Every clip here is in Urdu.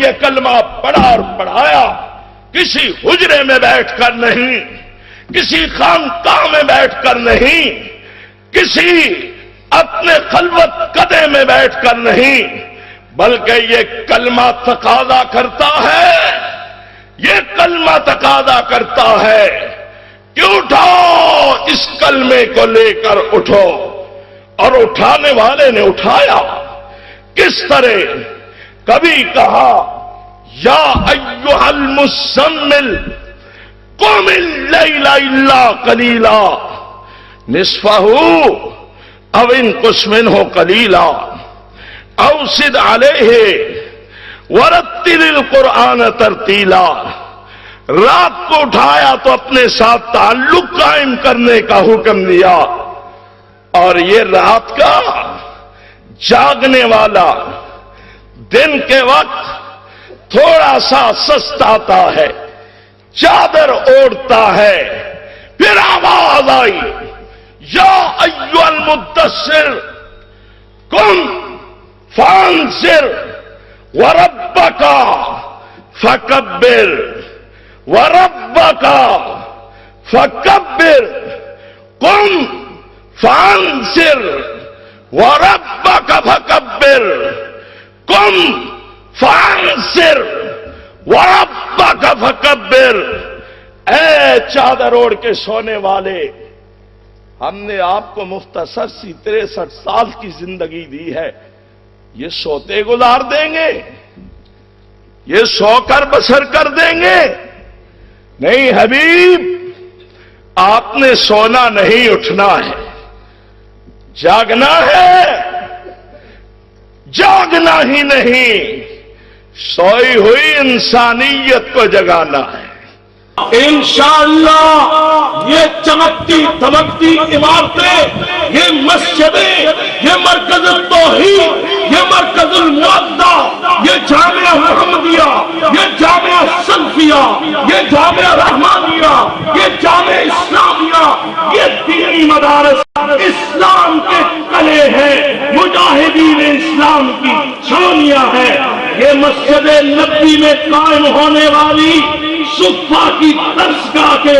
یہ کلمہ پڑھا اور پڑھایا، کسی حجرے میں بیٹھ کر نہیں، کسی خانقاہ میں بیٹھ کر نہیں، کسی اپنے خلوت قدے میں بیٹھ کر نہیں، بلکہ یہ کلمہ تقاضا کرتا ہے، یہ کلمہ تقاضا کرتا ہے کہ اٹھاؤ، اس کلمے کو لے کر اٹھو۔ اور اٹھانے والے نے اٹھایا، کس طرح؟ کبھی کہا یا ایھا المزمل قم اللیل الا قلیلا نصفہ او انقص منہ قلیلا او زد علیہ ورتل القرآن ترتیلا۔ رات کو اٹھایا تو اپنے ساتھ تعلق قائم کرنے کا حکم دیا، اور یہ رات کا جاگنے والا دن کے وقت تھوڑا سا سستاتا ہے، چادر اوڑھتا ہے، پھر آواز آئی یا ایھا المدثر قم فانذر وربک فکبر وربک فکبر قم فانذر وربک فکبر قم فانذر وربک فکبر۔ اے چادر اوڑھ کے سونے والے، ہم نے آپ کو مختصر سی 63 سال کی زندگی دی ہے، یہ سوتے گزار دیں گے؟ یہ سو کر بسر کر دیں گے؟ نہیں حبیب، آپ نے سونا نہیں، اٹھنا ہے، جاگنا ہے، جاگنا ہی نہیں، سوئی ہوئی انسانیت کو جگانا ہے۔ انشاءاللہ یہ چمکتی دمکتی عمارتیں، یہ مسجدیں، یہ مرکز التوحید، یہ مرکز الموعظہ، یہ جامعہ محمدیہ، یہ جامعہ سلفیہ، یہ جامعہ رحمانیہ، یہ جامعہ اسلامیہ، یہ دینی مدارس اسلام کے قلعے ہیں، مجاہدین اسلام کی چھاؤنیاں ہیں۔ یہ مسجد نبوی میں قائم ہونے والی صفا کی درسگاہ کے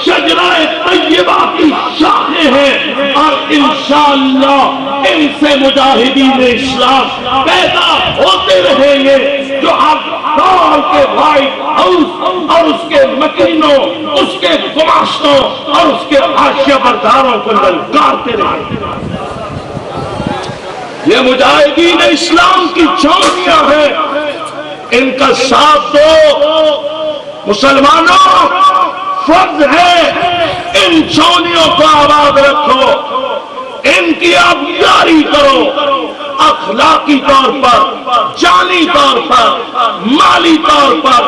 شجرہ طیبہ کی شاخیں ہیں، اور انشاءاللہ ان سے مجاہدین اسلام پیدا ہوتے رہیں گے، جو ہر دور کے وائٹ ہاؤس اور اس کے مکینوں، اس کے گماشتوں اور اس کے حاشیہ برداروں کو للکارتے رہیں گے۔ یہ مجاہدین اسلام کی چھاؤنیاں ہیں، ان کا ساتھ دو مسلمانوں، فرض ہے ان چھاؤنیوں کو آباد رکھو، ان کی آبیاری کرو، اخلاقی طور پر، جانی طور پر، مالی طور پر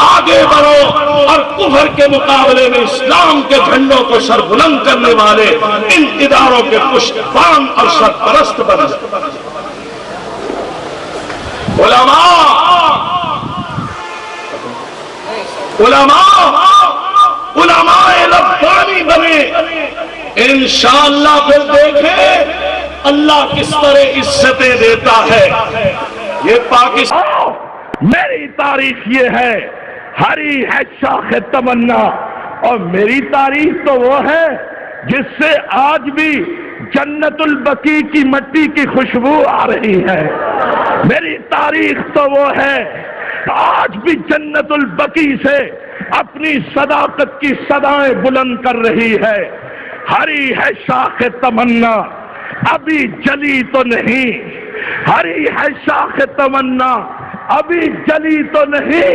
آگے بڑھو، اور کفر کے مقابلے میں اسلام کے جھنڈوں کو سربلند کرنے والے ان اداروں کے پشتبان اور سرپرست بن جاؤ۔ علماء ربانی بنے، انشاءاللہ پھر دیکھیں اللہ کس طرح عزتیں دیتا ہے۔ یہ پاکستان، میری تاریخ یہ ہے، ہری ہے شاخ تمنا، اور میری تاریخ تو وہ ہے جس سے آج بھی جنت البقیع کی مٹی کی خوشبو آ رہی ہے۔ میری تاریخ تو وہ ہے، آج بھی جنت البقیع سے اپنی صداقت کی صدائیں بلند کر رہی ہے۔ ہری ہے شاخ تمنا، ابھی جلی تو نہیں، ہری ہے شاخ تمنا، ابھی جلی تو نہیں،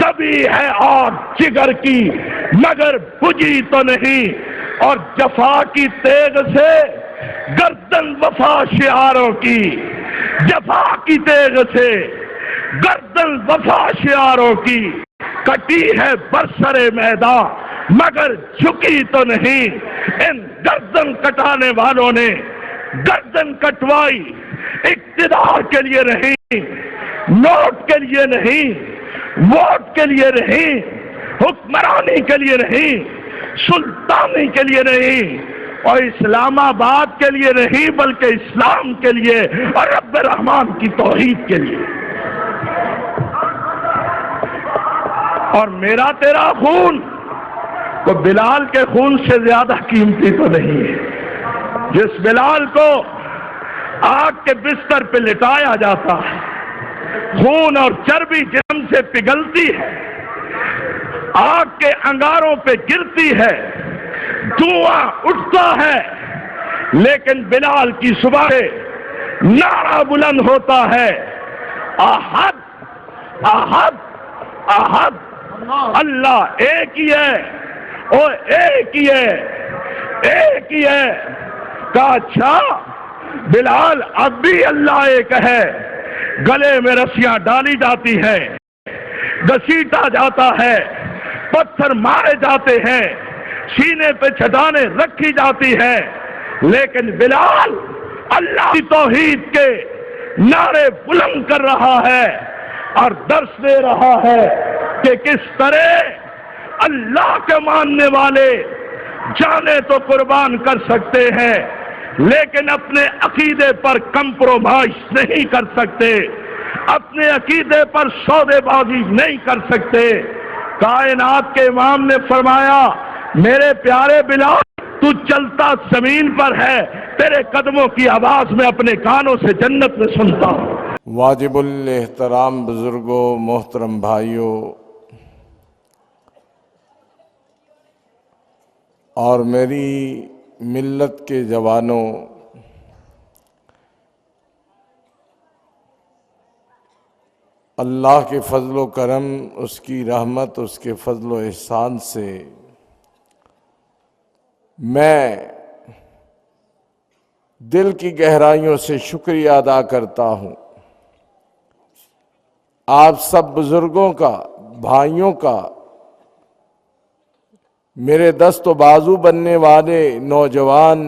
دبی ہے اور جگر کی مگر بجھی تو نہیں، اور جفا کی تیغ سے گردن وفا شعاروں کی، جفا کی تیغ سے گردن وفا شعاروں کی، کٹی ہے برسر میدان مگر جھکی تو نہیں۔ ان گردن کٹانے والوں نے گردن کٹوائی اقتدار کے لیے نہیں، نوٹ کے لیے نہیں، ووٹ کے لیے نہیں، حکمرانی کے لیے نہیں، سلطانی کے لیے نہیں، اور اسلام آباد کے لیے نہیں، بلکہ اسلام کے لیے اور رب رحمان کی توحید کے لیے۔ اور میرا تیرا خون تو بلال کے خون سے زیادہ قیمتی تو نہیں ہے. جس بلال کو آگ کے بستر پہ لٹایا جاتا ہے، خون اور چربی جسم سے پگھلتی ہے، آگ کے انگاروں پہ گرتی ہے، دھواں اٹھتا ہے، لیکن بلال کی صبح نعرہ بلند ہوتا ہے، احد احد احد، اللہ ایک ہی ہے، اور ایک ہی ہے، ایک ہی ہے. کہا اچھا بلال اب بھی اللہ ایک ہے. گلے میں رسیاں ڈالی جاتی ہیں، گھسیٹا جاتا ہے، پتھر مارے جاتے ہیں، سینے پہ چٹانیں رکھی جاتی ہیں، لیکن بلال اللہ کی توحید کے نعرے بلند کر رہا ہے اور درس دے رہا ہے کہ کس طرح اللہ کے ماننے والے جانیں تو قربان کر سکتے ہیں، لیکن اپنے عقیدے پر کمپرومائز نہیں کر سکتے، اپنے عقیدے پر سودے بازی نہیں کر سکتے. کائنات کے امام نے فرمایا میرے پیارے بلال تو چلتا زمین پر ہے، تیرے قدموں کی آواز میں اپنے کانوں سے جنت میں سنتا ہوں. واجب الاحترام بزرگوں، محترم بھائیوں اور میری ملت کے جوانوں، اللہ کے فضل و کرم، اس کی رحمت، اس کے فضل و احسان سے میں دل کی گہرائیوں سے شکریہ ادا کرتا ہوں آپ سب بزرگوں کا، بھائیوں کا، میرے دست و بازو بننے والے نوجوان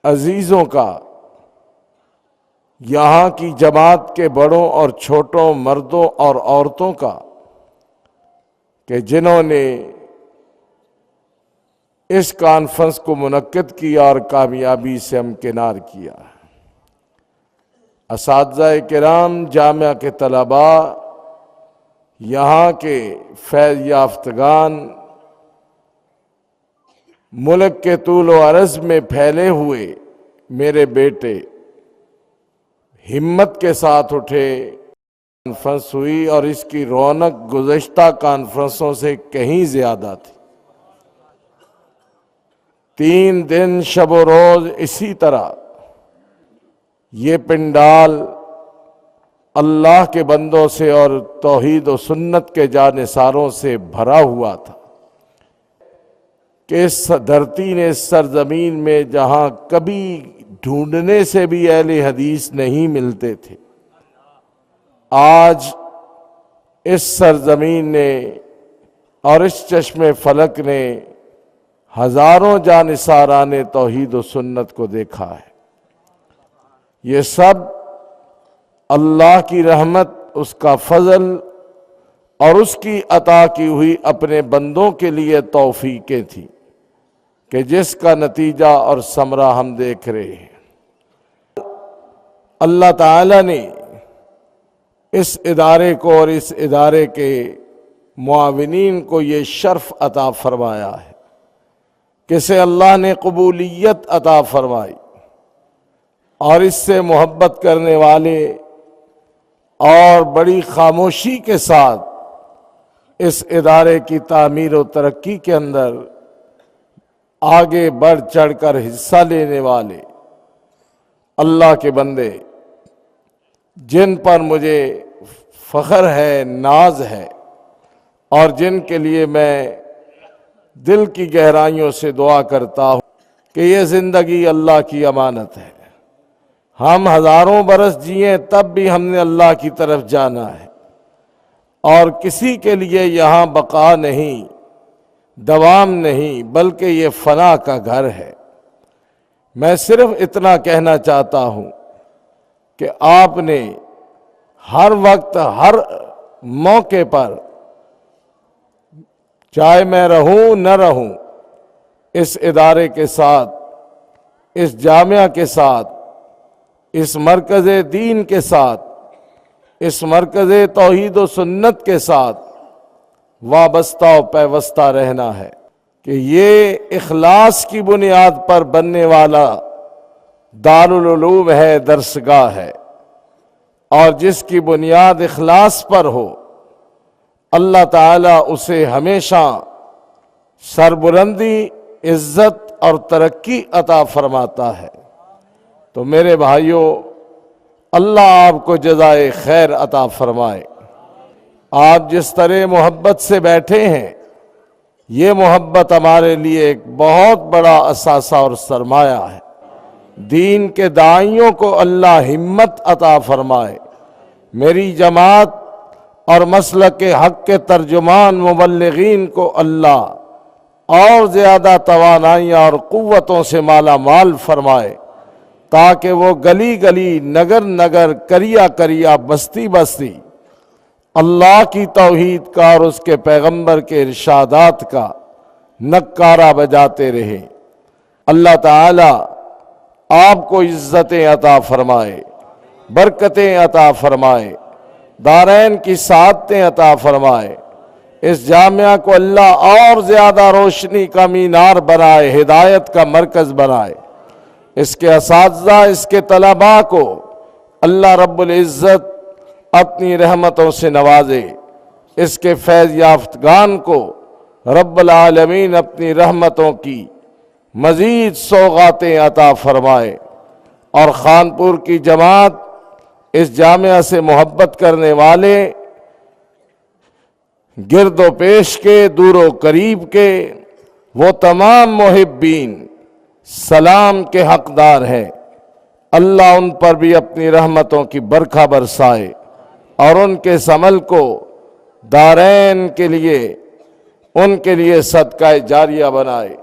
عزیزوں کا، یہاں کی جماعت کے بڑوں اور چھوٹوں، مردوں اور عورتوں کا، کہ جنہوں نے اس کانفرنس کو منعقد کیا اور کامیابی سے ہمکنار کیا. اساتذہ کرام، جامعہ کے طلباء، یہاں کے فیض یافتگان، ملک کے طول و عرض میں پھیلے ہوئے میرے بیٹے، ہمت کے ساتھ اٹھے. کانفرنس ہوئی اور اس کی رونق گزشتہ کانفرنسوں سے کہیں زیادہ تھی. 3 دن شب و روز اسی طرح یہ پنڈال اللہ کے بندوں سے اور توحید و سنت کے جانثاروں سے بھرا ہوا تھا کہ اس دھرتی نے، اس سرزمین میں جہاں کبھی ڈھونڈنے سے بھی اہل حدیث نہیں ملتے تھے، آج اس سرزمین نے اور اس چشم فلک نے ہزاروں جانثاران توحید و سنت کو دیکھا ہے. یہ سب اللہ کی رحمت، اس کا فضل اور اس کی عطا کی ہوئی اپنے بندوں کے لیے توفیقیں تھیں کہ جس کا نتیجہ اور ثمرہ ہم دیکھ رہے ہیں. اللہ تعالیٰ نے اس ادارے کو اور اس ادارے کے معاونین کو یہ شرف عطا فرمایا ہے کہ اسے اللہ نے قبولیت عطا فرمائی، اور اس سے محبت کرنے والے اور بڑی خاموشی کے ساتھ اس ادارے کی تعمیر و ترقی کے اندر آگے بڑھ چڑھ کر حصہ لینے والے اللہ کے بندے، جن پر مجھے فخر ہے، ناز ہے، اور جن کے لیے میں دل کی گہرائیوں سے دعا کرتا ہوں کہ یہ زندگی اللہ کی امانت ہے. ہم ہزاروں برس جئیں تب بھی ہم نے اللہ کی طرف جانا ہے، اور کسی کے لیے یہاں بقا نہیں، دوام نہیں، بلکہ یہ فنا کا گھر ہے. میں صرف اتنا کہنا چاہتا ہوں کہ آپ نے ہر وقت، ہر موقع پر، چاہے میں رہوں نہ رہوں، اس ادارے کے ساتھ، اس جامعہ کے ساتھ، اس مرکز دین کے ساتھ اس مرکز توحید و سنت کے ساتھ وابستہ و پیوستہ رہنا ہے کہ یہ اخلاص کی بنیاد پر بننے والا دارالعلوم ہے، درسگاہ ہے، اور جس کی بنیاد اخلاص پر ہو اللہ تعالیٰ اسے ہمیشہ سربلندی، عزت اور ترقی عطا فرماتا ہے۔ تو میرے بھائیوں، اللہ آپ کو جزائے خیر عطا فرمائے۔ آپ جس طرح محبت سے بیٹھے ہیں، یہ محبت ہمارے لیے ایک بہت بڑا اثاثہ اور سرمایہ ہے۔ دین کے داعیوں کو اللہ ہمت عطا فرمائے۔ میری جماعت اور مسلک حق کے ترجمان مبلغین کو اللہ اور زیادہ توانائیاں اور قوتوں سے مالا مال فرمائے، تاکہ وہ گلی گلی، نگر نگر، کریا کریا، بستی بستی اللہ کی توحید کا اور اس کے پیغمبر کے ارشادات کا نکارہ بجاتے رہے۔ اللہ تعالی آپ کو عزتیں عطا فرمائے، برکتیں عطا فرمائے، دارین کی سعادتیں عطا فرمائے۔ اس جامعہ کو اللہ اور زیادہ روشنی کا مینار بنائے، ہدایت کا مرکز بنائے۔ اس کے اساتذہ، اس کے طلباء کو اللہ رب العزت اپنی رحمتوں سے نوازے۔ اس کے فیض یافتگان کو رب العالمین اپنی رحمتوں کی مزید سوغاتیں عطا فرمائے، اور خانپور کی جماعت، اس جامعہ سے محبت کرنے والے، گرد و پیش کے، دور و قریب کے، وہ تمام محبین سلام کے حقدار ہیں۔ اللہ ان پر بھی اپنی رحمتوں کی برکھا برسائے اور ان کے اس عمل کو دارین کے لیے، ان کے لیے صدقہ جاریہ بنائے۔